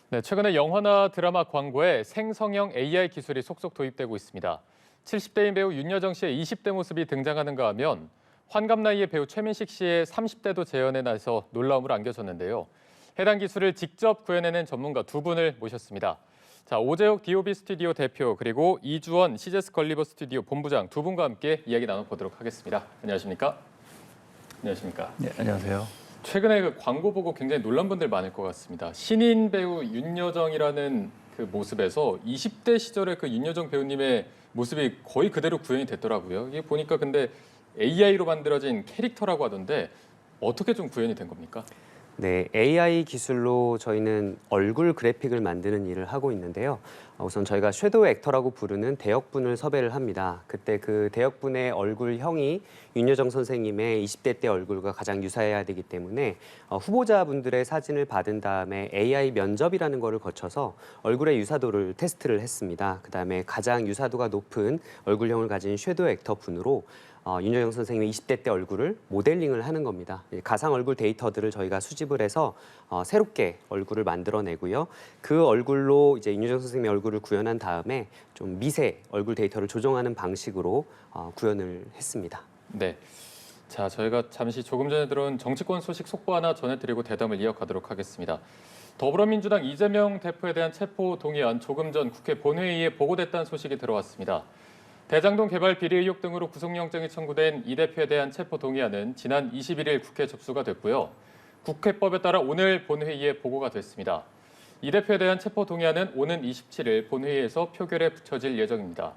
네, 최근에 영화나 드라마 광고에 생성형 AI 기술이 속속 도입되고 있습니다. 70대인 배우 윤여정 씨의 20대 모습이 등장하는가 하면 환갑 나이의 배우 최민식 씨의 30대도 재현해 나서 놀라움을 안겨줬는데요. 해당 기술을 직접 구현해낸 전문가 두 분을 모셨습니다. 자, 오재욱 DOB 스튜디오 대표 그리고 이주원 CJS 걸리버 스튜디오 본부장 두 분과 함께 이야기 나눠보도록 하겠습니다. 안녕하십니까? 안녕하십니까? 네, 안녕하세요. 최근에 그 광고 보고 굉장히 놀란 분들 많을 것 같습니다. 신인 배우 윤여정이라는 그 모습에서 20대 시절의 그 윤여정 배우님의 모습이 거의 그대로 구현이 됐더라고요. 이게 보니까 근데 AI로 만들어진 캐릭터라고 하던데 어떻게 좀 구현이 된 겁니까? 네, AI 기술로 저희는 얼굴 그래픽을 만드는 일을 하고 있는데요. 우선 저희가 섀도우 액터라고 부르는 대역분을 섭외를 합니다. 그때 그 대역분의 얼굴형이 윤여정 선생님의 20대 때 얼굴과 가장 유사해야 되기 때문에 후보자분들의 사진을 받은 다음에 AI 면접이라는 거를 거쳐서 얼굴의 유사도를 테스트를 했습니다. 그다음에 가장 유사도가 높은 얼굴형을 가진 섀도우 액터 분으로 윤여정 선생님의 20대 때 얼굴을 모델링을 하는 겁니다. 가상 얼굴 데이터들을 저희가 수집을 해서 새롭게 얼굴을 만들어내고요. 그 얼굴로 이제 윤여정 선생님의 얼굴을 구현한 다음에 좀 미세 얼굴 데이터를 조정하는 방식으로 구현을 했습니다. 네. 자, 저희가 잠시 조금 전에 들어온 정치권 소식 속보 하나 전해드리고 대담을 이어가도록 하겠습니다. 더불어민주당 이재명 대표에 대한 체포 동의안 조금 전 국회 본회의에 보고됐다는 소식이 들어왔습니다. 대장동 개발 비리 의혹 등으로 구속영장이 청구된 이 대표에 대한 체포 동의안은 지난 21일 국회 접수가 됐고요. 국회법에 따라 오늘 본회의에 보고가 됐습니다. 이 대표에 대한 체포 동의안은 오는 27일 본회의에서 표결에 붙여질 예정입니다.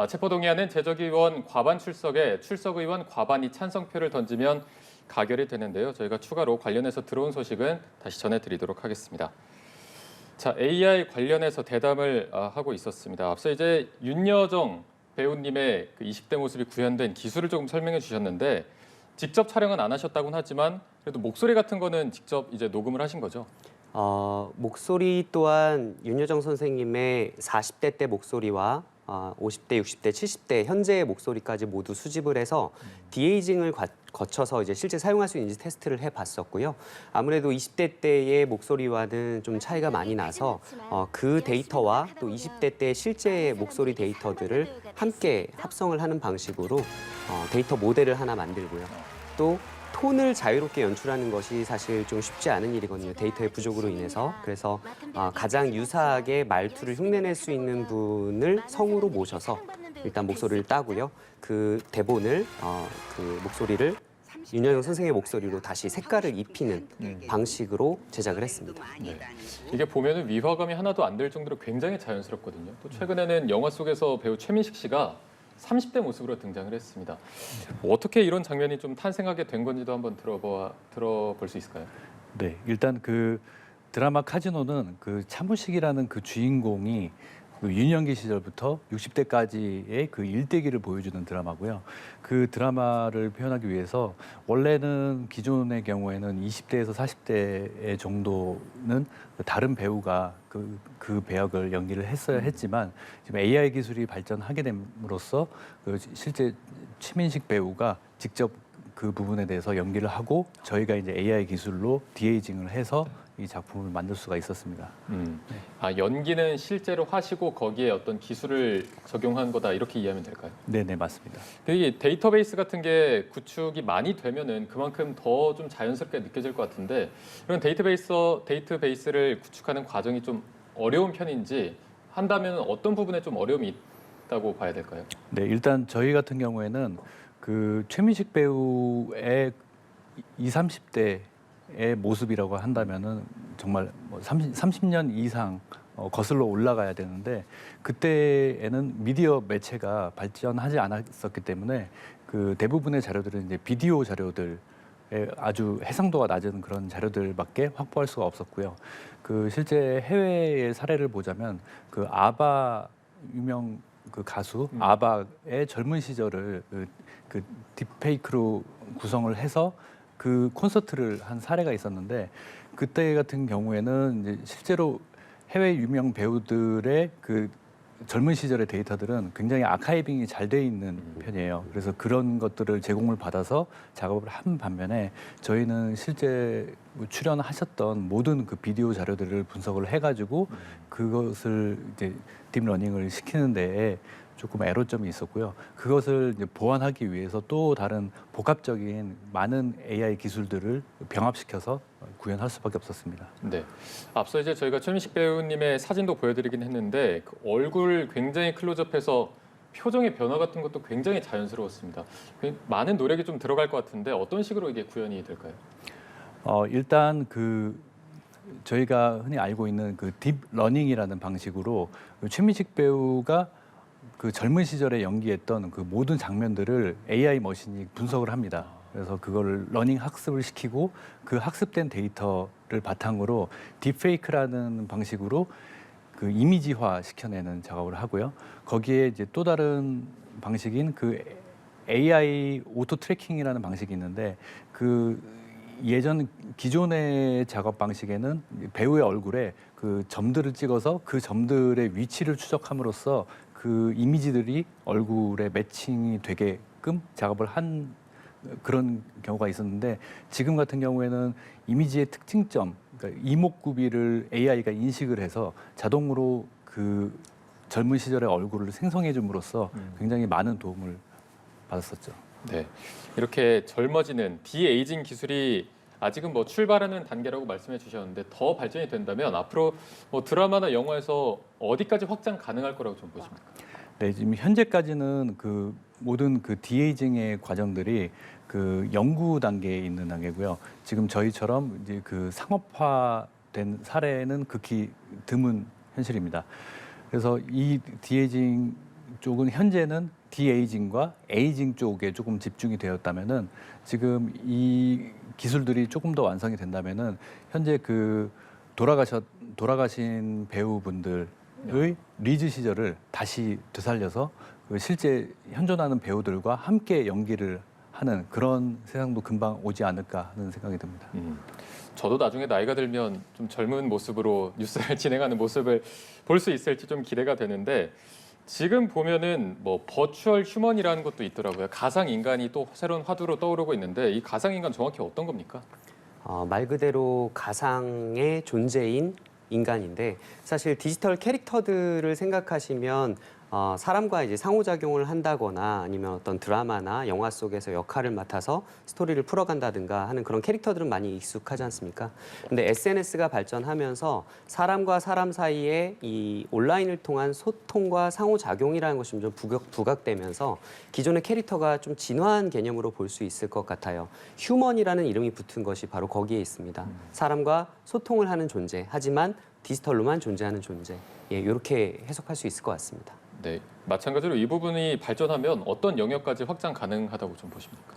체포 동의안은 재적의원 과반 출석에 출석의원 과반이 찬성표를 던지면 가결이 되는데요. 저희가 추가로 관련해서 들어온 소식은 다시 전해드리도록 하겠습니다. 자, AI 관련해서 대담을 하고 있었습니다. 앞서 이제 윤여정 배우님의 그 20대 모습이 구현된 기술을 조금 설명해 주셨는데 직접 촬영은 안 하셨다고는 하지만 그래도 목소리 같은 거는 직접 이제 녹음을 하신 거죠? 목소리 또한 윤여정 선생님의 40대 때 목소리와 50대, 60대, 70대 현재의 목소리까지 모두 수집을 해서 디에이징을 거쳐서 이제 실제 사용할 수 있는지 테스트를 해봤었고요. 아무래도 20대 때의 목소리와는 좀 차이가 많이 나서 그 데이터와 또 20대 때 실제 목소리 데이터들을 함께 합성을 하는 방식으로 데이터 모델을 하나 만들고요. 또 톤을 자유롭게 연출하는 것이 사실 좀 쉽지 않은 일이거든요. 데이터의 부족으로 인해서. 그래서 가장 유사하게 말투를 흉내낼 수 있는 분을 성우로 모셔서 일단 목소리를 따고요. 그 대본을 그 목소리를 윤여정 선생의 목소리로 다시 색깔을 입히는 방식으로 제작을 했습니다. 네. 이게 보면은 위화감이 하나도 안 들 정도로 굉장히 자연스럽거든요. 또 최근에는 영화 속에서 배우 최민식 씨가 30대 모습으로 등장을 했습니다. 어떻게 이런 장면이 좀 탄생하게 된 건지도 한번 들어볼 수 있을까요? 네, 일단 그 드라마 카지노는 그 차무식이라는 그 주인공이 그 유년기 시절부터 60대까지의 그 일대기를 보여주는 드라마고요. 그 드라마를 표현하기 위해서 원래는 기존의 경우에는 20대에서 40대 정도는 다른 배우가 그 배역을 연기를 했어야 했지만 지금 AI 기술이 발전하게 됨으로써 그 실제 최민식 배우가 직접 그 부분에 대해서 연기를 하고 저희가 이제 AI 기술로 디에이징을 해서 이 작품을 만들 수가 있었습니다. 연기는 실제로 하시고 거기에 어떤 기술을 적용한 거다 이렇게 이해하면 될까요? 네, 맞습니다. 이 데이터베이스 같은 게 구축이 많이 되면은 그만큼 더 좀 자연스럽게 느껴질 것 같은데 이런 데이터베이스를 구축하는 과정이 좀 어려운 편인지 한다면 어떤 부분에 좀 어려움이 있다고 봐야 될까요? 네, 일단 저희 같은 경우에는 그 최민식 배우의 20, 30대의 모습이라고 한다면은 정말 뭐 30년 이상 거슬러 올라가야 되는데 그때에는 미디어 매체가 발전하지 않았었기 때문에 그 대부분의 자료들은 이제 비디오 자료들 아주 해상도가 낮은 그런 자료들밖에 확보할 수가 없었고요. 그 실제 해외의 사례를 보자면 그 아바 유명 그 가수 아바의 젊은 시절을 그 딥페이크로 구성을 해서 그 콘서트를 한 사례가 있었는데 그때 같은 경우에는 이제 실제로 해외 유명 배우들의 그 젊은 시절의 데이터들은 굉장히 아카이빙이 잘 돼 있는 편이에요. 그래서 그런 것들을 제공을 받아서 작업을 한 반면에 저희는 실제 출연하셨던 모든 그 비디오 자료들을 분석을 해가지고 그것을 이제 딥러닝을 시키는 데에 조금 애로점이 있었고요. 그것을 이제 보완하기 위해서 또 다른 복합적인 많은 AI 기술들을 병합시켜서 구현할 수밖에 없었습니다. 네. 앞서 이제 저희가 최민식 배우님의 사진도 보여드리긴 했는데 그 얼굴 굉장히 클로즈업해서 표정의 변화 같은 것도 굉장히 자연스러웠습니다. 많은 노력이 좀 들어갈 것 같은데 어떤 식으로 이게 구현이 될까요? 일단 그 저희가 흔히 알고 있는 그 딥러닝이라는 방식으로 그 최민식 배우가 그 젊은 시절에 연기했던 그 모든 장면들을 AI 머신이 분석을 합니다. 그래서 그걸 러닝 학습을 시키고 그 학습된 데이터를 바탕으로 딥페이크라는 방식으로 그 이미지화 시켜내는 작업을 하고요. 거기에 이제 또 다른 방식인 그 AI 오토 트래킹이라는 방식이 있는데 그 예전 기존의 작업 방식에는 배우의 얼굴에 그 점들을 찍어서 그 점들의 위치를 추적함으로써 그 이미지들이 얼굴에 매칭이 되게끔 작업을 한 그런 경우가 있었는데 지금 같은 경우에는 이미지의 특징점, 그러니까 이목구비를 AI가 인식을 해서 자동으로 그 젊은 시절의 얼굴을 생성해 줌으로써 굉장히 많은 도움을 받았었죠. 네. 이렇게 젊어지는 디에이징 기술이 아직은 뭐 출발하는 단계라고 말씀해 주셨는데 더 발전이 된다면 앞으로 뭐 드라마나 영화에서 어디까지 확장 가능할 거라고 좀 보십니까? 네, 지금 현재까지는 그 모든 그 디에이징의 과정들이 그 연구 단계에 있는 단계고요. 지금 저희처럼 이제 그 상업화된 사례는 극히 드문 현실입니다. 그래서 이 디에이징 쪽은 현재는 디에이징과 에이징 쪽에 조금 집중이 되었다면은 지금 이 기술들이 조금 더 완성이 된다면은 현재 그 돌아가신 배우분들의 리즈 시절을 다시 되살려서 그 실제 현존하는 배우들과 함께 연기를 하는 그런 세상도 금방 오지 않을까 하는 생각이 듭니다. 저도 나중에 나이가 들면 좀 젊은 모습으로 뉴스를 진행하는 모습을 볼 수 있을지 좀 기대가 되는데 지금 보면은 뭐 버추얼 휴먼이라는 것도 있더라고요. 가상 인간이 또 새로운 화두로 떠오르고 있는데 이 가상 인간 정확히 어떤 겁니까? 말 그대로 가상의 존재인 인간인데 사실 디지털 캐릭터들을 생각하시면 사람과 이제 상호작용을 한다거나 아니면 어떤 드라마나 영화 속에서 역할을 맡아서 스토리를 풀어간다든가 하는 그런 캐릭터들은 많이 익숙하지 않습니까? 근데 SNS가 발전하면서 사람과 사람 사이에 이 온라인을 통한 소통과 상호작용이라는 것이 좀 부각되면서 기존의 캐릭터가 좀 진화한 개념으로 볼 수 있을 것 같아요. 휴먼이라는 이름이 붙은 것이 바로 거기에 있습니다. 사람과 소통을 하는 존재, 하지만 디지털로만 존재하는 존재. 예, 이렇게 해석할 수 있을 것 같습니다. 네, 마찬가지로 이 부분이 발전하면 어떤 영역까지 확장 가능하다고 좀 보십니까?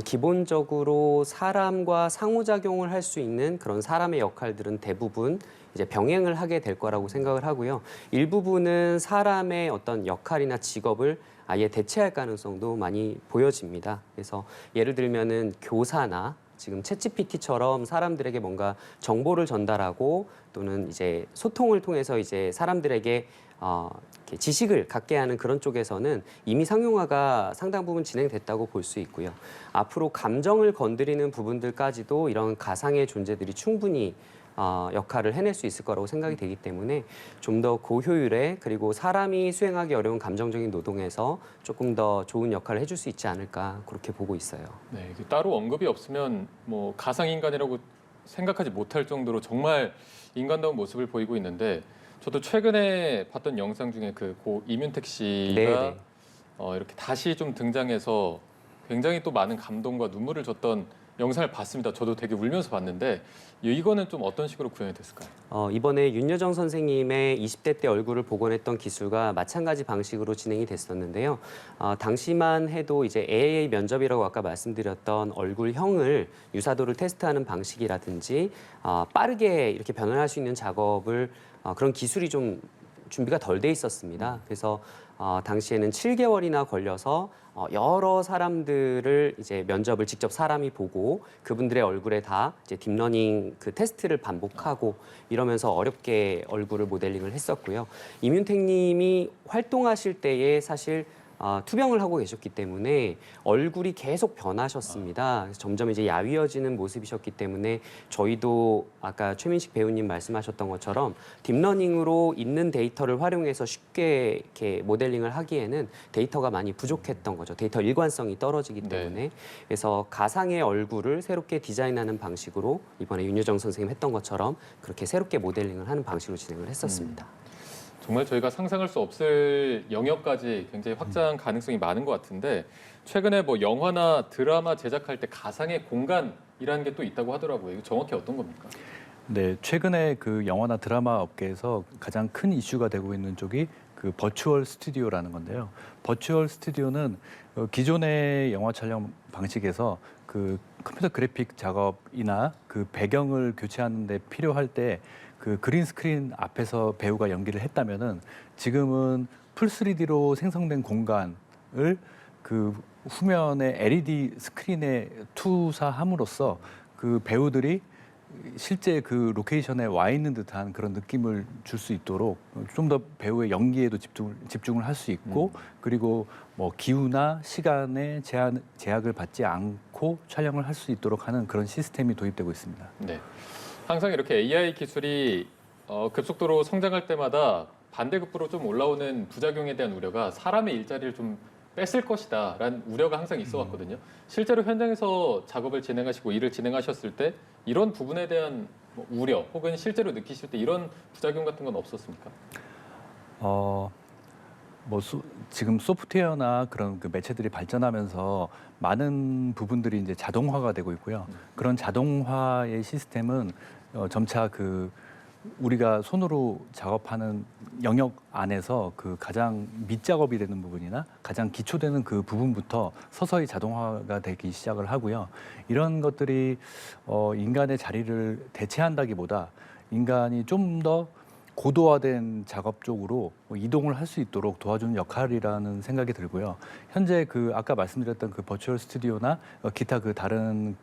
기본적으로 사람과 상호작용을 할 수 있는 그런 사람의 역할들은 대부분 이제 병행을 하게 될 거라고 생각을 하고요. 일부분은 사람의 어떤 역할이나 직업을 아예 대체할 가능성도 많이 보여집니다. 그래서 예를 들면은 교사나 지금 챗GPT처럼 사람들에게 뭔가 정보를 전달하고 또는 이제 소통을 통해서 이제 사람들에게 이렇게 지식을 갖게 하는 그런 쪽에서는 이미 상용화가 상당 부분 진행됐다고 볼 수 있고요. 앞으로 감정을 건드리는 부분들까지도 이런 가상의 존재들이 충분히 역할을 해낼 수 있을 거라고 생각이 되기 때문에 좀 더 고효율의 그리고 사람이 수행하기 어려운 감정적인 노동에서 조금 더 좋은 역할을 해줄 수 있지 않을까 그렇게 보고 있어요. 네, 이게 따로 언급이 없으면 뭐 가상 인간이라고 생각하지 못할 정도로 정말 인간다운 모습을 보이고 있는데 저도 최근에 봤던 영상 중에 그 고 이문택 씨가 네네. 이렇게 다시 좀 등장해서 굉장히 또 많은 감동과 눈물을 줬던 영상을 봤습니다. 저도 되게 울면서 봤는데 이거는 좀 어떤 식으로 구현이 됐을까요? 이번에 윤여정 선생님의 20대 때 얼굴을 복원했던 기술과 마찬가지 방식으로 진행이 됐었는데요. 당시만 해도 이제 AI 면접이라고 아까 말씀드렸던 얼굴형을 유사도를 테스트하는 방식이라든지 빠르게 이렇게 변환할 수 있는 작업을 그런 기술이 좀 준비가 덜 돼 있었습니다. 그래서 당시에는 7개월이나 걸려서 여러 사람들을 이제 면접을 직접 사람이 보고 그분들의 얼굴에 다 이제 딥러닝 그 테스트를 반복하고 이러면서 어렵게 얼굴을 모델링을 했었고요. 임윤택님이 활동하실 때에 사실 투병을 하고 계셨기 때문에 얼굴이 계속 변하셨습니다. 그래서 점점 이제 야위어지는 모습이셨기 때문에 저희도 아까 최민식 배우님 말씀하셨던 것처럼 딥러닝으로 있는 데이터를 활용해서 쉽게 이렇게 모델링을 하기에는 데이터가 많이 부족했던 거죠. 데이터 일관성이 떨어지기 때문에. 그래서 가상의 얼굴을 새롭게 디자인하는 방식으로 이번에 윤여정 선생님 했던 것처럼 그렇게 새롭게 모델링을 하는 방식으로 진행을 했었습니다. 정말 저희가 상상할 수 없을 영역까지 굉장히 확장 가능성이 많은 것 같은데 최근에 뭐 영화나 드라마 제작할 때 가상의 공간이라는 게 또 있다고 하더라고요. 이거 정확히 어떤 겁니까? 네, 최근에 그 영화나 드라마 업계에서 가장 큰 이슈가 되고 있는 쪽이 그 버추얼 스튜디오라는 건데요. 버추얼 스튜디오는 기존의 영화 촬영 방식에서 그 컴퓨터 그래픽 작업이나 그 배경을 교체하는 데 필요할 때 그 그린 스크린 앞에서 배우가 연기를 했다면은 지금은 풀 3D로 생성된 공간을 그 후면에 LED 스크린에 투사함으로써 그 배우들이 실제 그 로케이션에 와 있는 듯한 그런 느낌을 줄 수 있도록 좀 더 배우의 연기에도 집중을 할 수 있고 그리고 뭐 기후나 시간의 제약을 받지 않고 촬영을 할 수 있도록 하는 그런 시스템이 도입되고 있습니다. 네. 항상 이렇게 AI 기술이 급속도로 성장할 때마다 반대급부로 좀 올라오는 부작용에 대한 우려가 사람의 일자리를 좀 뺏을 것이다라는 우려가 항상 있어 왔거든요. 실제로 현장에서 작업을 진행하시고 일을 진행하셨을 때 이런 부분에 대한 뭐 우려 혹은 실제로 느끼실 때 이런 부작용 같은 건 없었습니까? 지금 소프트웨어나 그런 그 매체들이 발전하면서 많은 부분들이 이제 자동화가 되고 있고요. 그런 자동화의 시스템은 점차 그 우리가 손으로 작업하는 영역 안에서 그 가장 밑작업이 되는 부분이나 가장 기초되는 그 부분부터 서서히 자동화가 되기 시작을 하고요. 이런 것들이 인간의 자리를 대체한다기보다 인간이 좀 더 고도화된 작업 쪽으로 이동을 할 수 있도록 도와주는 역할이라는 생각이 들고요. 현재 그 아까 말씀드렸던 그 버추얼 스튜디오나 기타 그 다른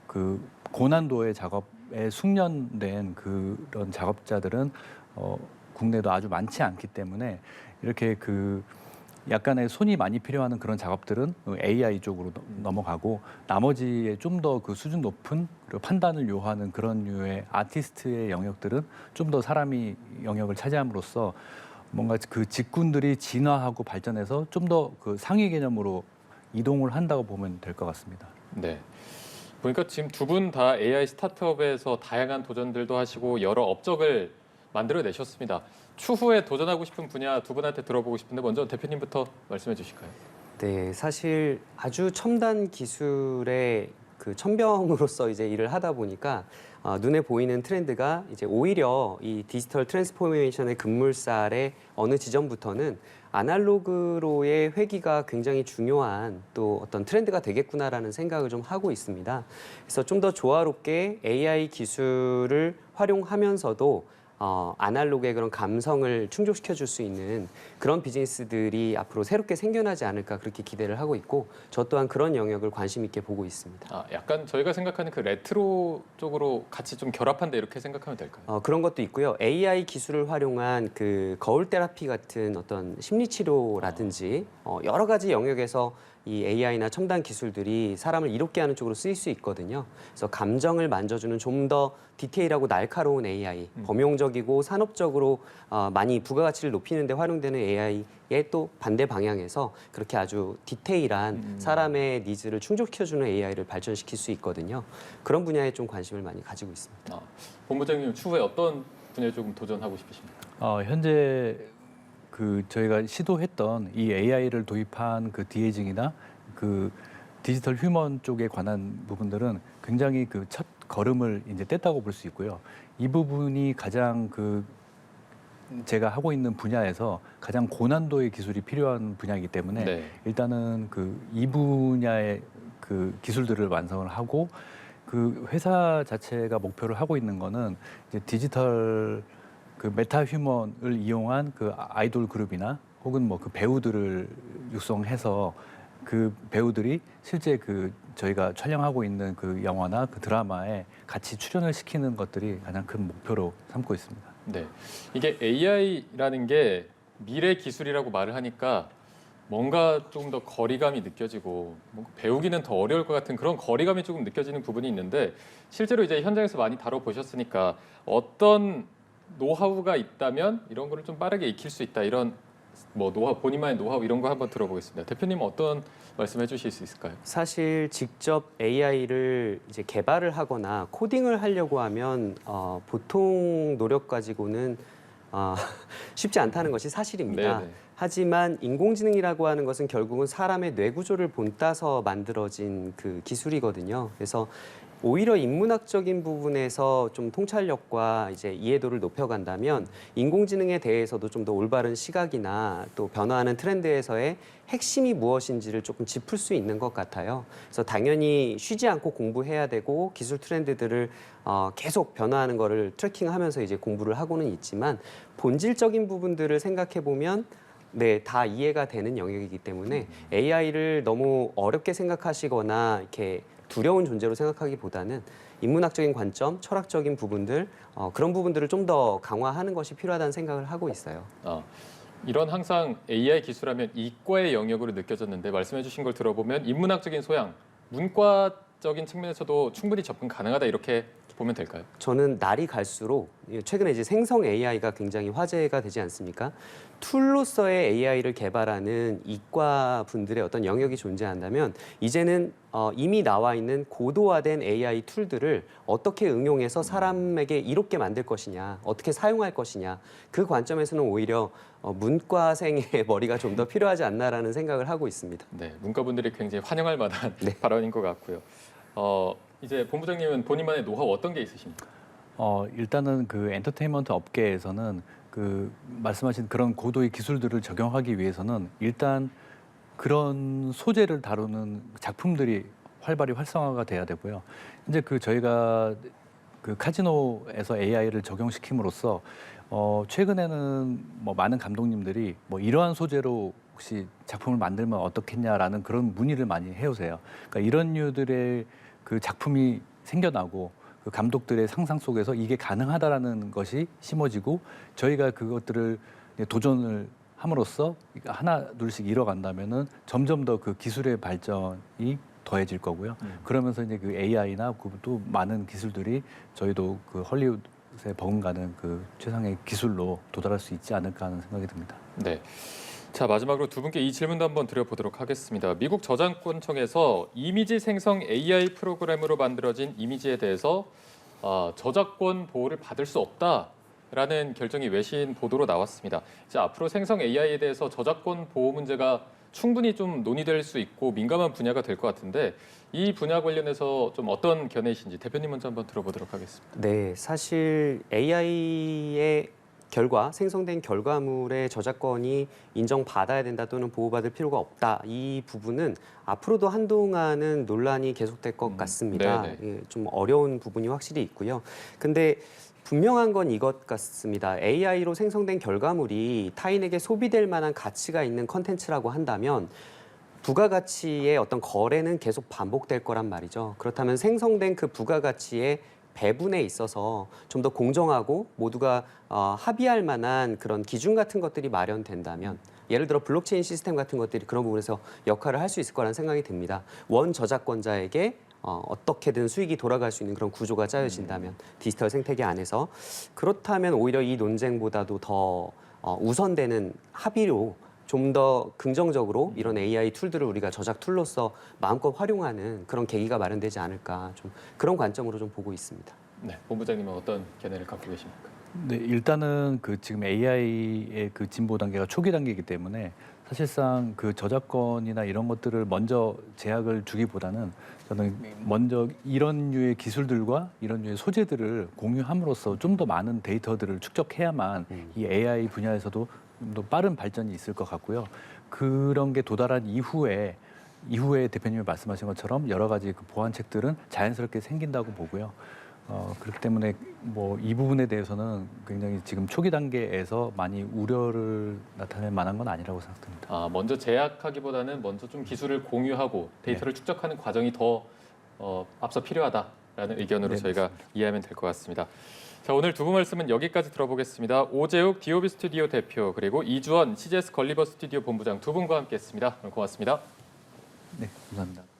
그 고난도의 작업에 숙련된 그런 작업자들은 국내도 아주 많지 않기 때문에 이렇게 그 약간의 손이 많이 필요한 그런 작업들은 AI 쪽으로 넘어가고 나머지의 좀 더 그 수준 높은 그리고 판단을 요하는 그런 류의 아티스트의 영역들은 좀 더 사람이 영역을 차지함으로써 뭔가 그 직군들이 진화하고 발전해서 좀 더 그 상위 개념으로 이동을 한다고 보면 될 것 같습니다. 네. 보니까 지금 두 분 다 AI 스타트업에서 다양한 도전들도 하시고 여러 업적을 만들어내셨습니다. 추후에 도전하고 싶은 분야 두 분한테 들어보고 싶은데 먼저 대표님부터 말씀해 주실까요? 네, 사실 아주 첨단 기술의 그 첨병으로서 이제 일을 하다 보니까 눈에 보이는 트렌드가 이제 오히려 이 디지털 트랜스포메이션의 급물살의 어느 지점부터는 아날로그로의 회귀가 굉장히 중요한 또 어떤 트렌드가 되겠구나라는 생각을 좀 하고 있습니다. 그래서 좀 더 조화롭게 AI 기술을 활용하면서도 아날로그의 그런 감성을 충족시켜 줄 수 있는 그런 비즈니스들이 앞으로 새롭게 생겨나지 않을까 그렇게 기대를 하고 있고 저 또한 그런 영역을 관심 있게 보고 있습니다. 약간 저희가 생각하는 그 레트로 쪽으로 같이 좀 결합한다 이렇게 생각하면 될까요? 그런 것도 있고요. AI 기술을 활용한 그 거울 테라피 같은 어떤 심리 치료라든지 여러 가지 영역에서 이 AI나 첨단 기술들이 사람을 이롭게 하는 쪽으로 쓰일 수 있거든요. 그래서 감정을 만져주는 좀 더 디테일하고 날카로운 AI, 범용적이고 산업적으로 많이 부가가치를 높이는 데 활용되는 AI의 또 반대 방향에서 그렇게 아주 디테일한 사람의 니즈를 충족시켜주는 AI를 발전시킬 수 있거든요. 그런 분야에 좀 관심을 많이 가지고 있습니다. 본부장님 추후에 어떤 분야에 조금 도전하고 싶으십니까? 현재 그 저희가 시도했던 이 AI를 도입한 그 디에이징이나 그 디지털 휴먼 쪽에 관한 부분들은 굉장히 그 첫 걸음을 이제 뗐다고 볼 수 있고요. 이 부분이 가장 그 제가 하고 있는 분야에서 가장 고난도의 기술이 필요한 분야이기 때문에 일단은 그 이 분야의 그 기술들을 완성을 하고 그 회사 자체가 목표를 하고 있는 거는 이제 디지털 그 메타휴먼을 이용한 그 아이돌 그룹이나 혹은 뭐 그 배우들을 육성해서 그 배우들이 실제 그 저희가 촬영하고 있는 그 영화나 그 드라마에 같이 출연을 시키는 것들이 가장 큰 목표로 삼고 있습니다. 네, 이게 AI라는 게 미래 기술이라고 말을 하니까 뭔가 조금 더 거리감이 느껴지고 뭔가 배우기는 더 어려울 것 같은 그런 거리감이 조금 느껴지는 부분이 있는데 실제로 이제 현장에서 많이 다뤄보셨으니까 어떤 노하우가 있다면 이런 거를 좀 빠르게 익힐 수 있다 이런 뭐 노하우 본인만의 노하우 이런 거 한번 들어보겠습니다. 대표님 어떤 말씀해 주실 수 있을까요? 사실 직접 AI를 이제 개발을 하거나 코딩을 하려고 하면 보통 노력 가지고는 쉽지 않다는 것이 사실입니다. 네네. 하지만 인공지능이라고 하는 것은 결국은 사람의 뇌 구조를 본따서 만들어진 그 기술이거든요. 그래서 오히려 인문학적인 부분에서 좀 통찰력과 이제 이해도를 높여간다면 인공지능에 대해서도 좀 더 올바른 시각이나 또 변화하는 트렌드에서의 핵심이 무엇인지를 조금 짚을 수 있는 것 같아요. 그래서 당연히 쉬지 않고 공부해야 되고 기술 트렌드들을 계속 변화하는 거를 트래킹하면서 이제 공부를 하고는 있지만 본질적인 부분들을 생각해 보면 네, 다 이해가 되는 영역이기 때문에 AI를 너무 어렵게 생각하시거나 이렇게 두려운 존재로 생각하기보다는 인문학적인 관점, 철학적인 부분들 그런 부분들을 좀 더 강화하는 것이 필요하다는 생각을 하고 있어요. 이런 항상 AI 기술하면 이과의 영역으로 느껴졌는데 말씀해 주신 걸 들어보면 인문학적인 소양, 문과적인 측면에서도 충분히 접근 가능하다 이렇게 보면 될까요? 저는 날이 갈수록 최근에 이제 생성 AI가 굉장히 화제가 되지 않습니까? 툴로서의 AI를 개발하는 이과 분들의 어떤 영역이 존재한다면 이제는 이미 나와 있는 고도화된 AI 툴들을 어떻게 응용해서 사람에게 이롭게 만들 것이냐, 어떻게 사용할 것이냐 그 관점에서는 오히려 문과생의 머리가 좀 더 필요하지 않나라는 생각을 하고 있습니다. 네, 문과분들이 굉장히 환영할 만한 네. 발언인 것 같고요. 이제 본부장님은 본인만의 노하우 어떤 게 있으십니까? 일단은 그 엔터테인먼트 업계에서는 그 말씀하신 그런 고도의 기술들을 적용하기 위해서는 일단 그런 소재를 다루는 작품들이 활발히 활성화가 돼야 되고요. 이제 그 저희가 그 카지노에서 AI를 적용시킴으로써 최근에는 뭐 많은 감독님들이 뭐 이러한 소재로 혹시 작품을 만들면 어떻겠냐라는 그런 문의를 많이 해오세요. 그러니까 이런 류들의 그 작품이 생겨나고 그 감독들의 상상 속에서 이게 가능하다라는 것이 심어지고 저희가 그것들을 도전을 함으로써 하나 둘씩 이뤄간다면은 점점 더 그 기술의 발전이 더해질 거고요. 그러면서 이제 그 AI나 또 많은 기술들이 저희도 그 헐리우드에 버금가는 그 최상의 기술로 도달할 수 있지 않을까 하는 생각이 듭니다. 네. 자, 마지막으로 두 분께 이 질문도 한번 드려보도록 하겠습니다. 미국 저작권청에서 이미지 생성 AI 프로그램으로 만들어진 이미지에 대해서 저작권 보호를 받을 수 없다라는 결정이 외신 보도로 나왔습니다. 자, 앞으로 생성 AI에 대해서 저작권 보호 문제가 충분히 좀 논의될 수 있고 민감한 분야가 될 것 같은데 이 분야 관련해서 좀 어떤 견해이신지 대표님 먼저 한번 들어보도록 하겠습니다. 네, 사실 AI의 생성된 결과물의 저작권이 인정받아야 된다 또는 보호받을 필요가 없다. 이 부분은 앞으로도 한동안은 논란이 계속될 것 같습니다. 네네. 예, 좀 어려운 부분이 확실히 있고요. 근데 분명한 건 이것 같습니다. AI로 생성된 결과물이 타인에게 소비될 만한 가치가 있는 컨텐츠라고 한다면 부가가치의 어떤 거래는 계속 반복될 거란 말이죠. 그렇다면 생성된 그 부가가치의 배분에 있어서 좀 더 공정하고 모두가 합의할 만한 그런 기준 같은 것들이 마련된다면 예를 들어 블록체인 시스템 같은 것들이 그런 부분에서 역할을 할 수 있을 거라는 생각이 듭니다. 원 저작권자에게 어떻게든 수익이 돌아갈 수 있는 그런 구조가 짜여진다면 디지털 생태계 안에서 그렇다면 오히려 이 논쟁보다도 더 우선되는 합의로 좀 더 긍정적으로 이런 AI 툴들을 우리가 저작 툴로서 마음껏 활용하는 그런 계기가 마련되지 않을까 좀 그런 관점으로 좀 보고 있습니다. 네, 본부장님은 어떤 견해를 갖고 계십니까? 네, 일단은 그 지금 AI의 그 진보 단계가 초기 단계이기 때문에 사실상 그 저작권이나 이런 것들을 먼저 제약을 주기보다는 저는 먼저 이런 류의 기술들과 이런 류의 소재들을 공유함으로써 좀 더 많은 데이터들을 축적해야만 이 AI 분야에서도 좀 더 빠른 발전이 있을 것 같고요. 그런 게 도달한 이후에 대표님이 말씀하신 것처럼 여러 가지 그 보완책들은 자연스럽게 생긴다고 보고요. 그렇기 때문에 뭐 이 부분에 대해서는 굉장히 지금 초기 단계에서 많이 우려를 나타낼 만한 건 아니라고 생각됩니다. 먼저 제약하기보다는 먼저 좀 기술을 공유하고 데이터를 축적하는 과정이 더 앞서 필요하다라는 의견으로 네, 저희가 이해하면 될 것 같습니다. 자, 오늘 두 분 말씀은 여기까지 들어보겠습니다. 오재욱 DOB 스튜디오 대표 그리고 이주원 CGS 걸리버 스튜디오 본부장 두 분과 함께했습니다. 오늘 고맙습니다. 네, 감사합니다.